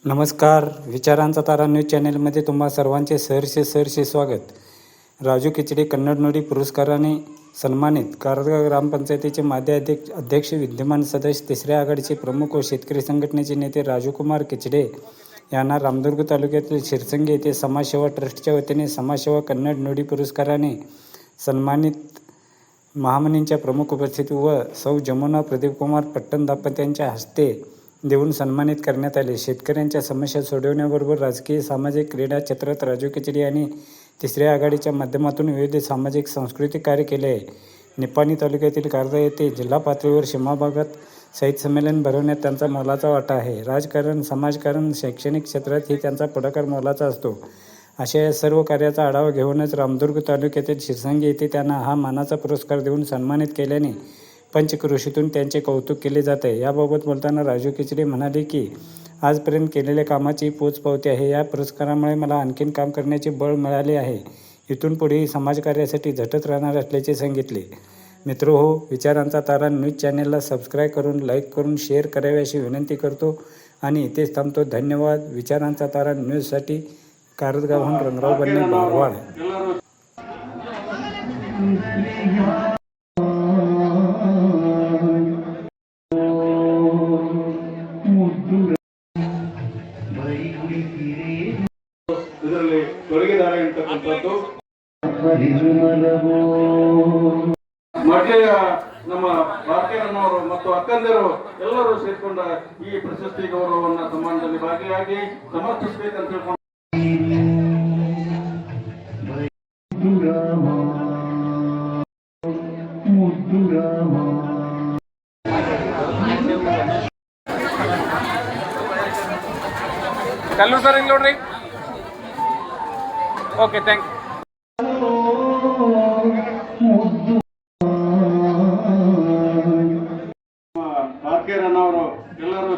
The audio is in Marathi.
नमस्कार. विचारांचा तारा न्यूज चॅनेलमध्ये तुम्हा सर्वांचे सहर्षे स्वागत. राजू खिचडे कन्नड नुडी पुरस्काराने सन्मानित. कारगाव ग्रामपंचायतीचे माजी अध्यक्ष, विद्यमान सदस्य, तिसऱ्या आघाडीचे प्रमुख व शेतकरी संघटनेचे नेते राजकुमार खिचडे यांना रामदुर्ग तालुक्यातील शिरसंगी येथे समाजसेवा ट्रस्टच्या वतीने समाजसेवा कन्नड नुडी पुरस्काराने सन्मानित. महामनींच्या प्रमुख उपस्थिती व सौ जमुना प्रदीपकुमार पट्टण दाम्पत्यांच्या हस्ते देऊन सन्मानित करण्यात आले. शेतकऱ्यांच्या समस्या सोडवण्याबरोबर राजकीय, सामाजिक, क्रीडा क्षेत्रात राजू खिचडे यांनी तिसऱ्या आघाडीच्या माध्यमातून विविध सामाजिक सांस्कृतिक कार्य केले आहे. निपाणी तालुक्यातील कारदा येथे जिल्हा पातळीवर सीमा भागात साहित्य संमेलन भरवण्यात त्यांचा मोलाचा वाटा आहे. राजकारण, समाजकारण, शैक्षणिक क्षेत्रातही त्यांचा पुढाकार मोलाचा असतो. अशा या सर्व कार्याचा आढावा घेऊनच रामदुर्ग तालुक्यातील शिरसंगी येथे त्यांना हा मानाचा पुरस्कार देऊन सन्मानित केल्याने पंचक्रोशीतून त्यांचे कौतुक केले जात आहे. याबाबत बोलताना राजू खिचडे म्हणाले की आजपर्यंत केलेल्या कामाची पोचपावती आहे. या पुरस्कारामुळे मला आणखीन काम करण्याचे बळ मिळाले आहे. इथून पुढेही समाजकार्यासाठी झटत राहणार असल्याचे सांगितले. मित्रहो, विचारांचा तारा न्यूज चॅनेलला सबस्क्राईब करून, लाईक करून, शेअर करावे अशी विनंती करतो आणि इथेच थांबतो. धन्यवाद. विचारांचा तारा न्यूजसाठी कारदगावहून रंगराव बन्ने, बारवाड. ಇದರಲ್ಲಿ ತೊಡಗಿದ್ದಾರೆ ಅಂತಕ್ಕಂಥದ್ದು ಮಡ್ಲೆಯ ನಮ್ಮ ಭಾರತೀಯರನ್ನವರು ಮತ್ತು ಅಕ್ಕಂದಿರು ಎಲ್ಲರೂ ಸೇರಿಕೊಂಡ ಈ ಪ್ರಶಸ್ತಿ ಗೌರವವನ್ನು ಸನ್ಮಾನದಲ್ಲಿ ಭಾಗಿಯಾಗಿ ಸಮರ್ಥಿಸಬೇಕಂತ ತಿಳ್ಕೊಂಡು ಕಲ್ಲೂರು ಸರ್ ಹಿಂಗೆ ನೋಡ್ರಿ. ಓಕೆ, ಥ್ಯಾಂಕ್ ಭಾರತೀಯರನ್ನವರು ಎಲ್ಲರೂ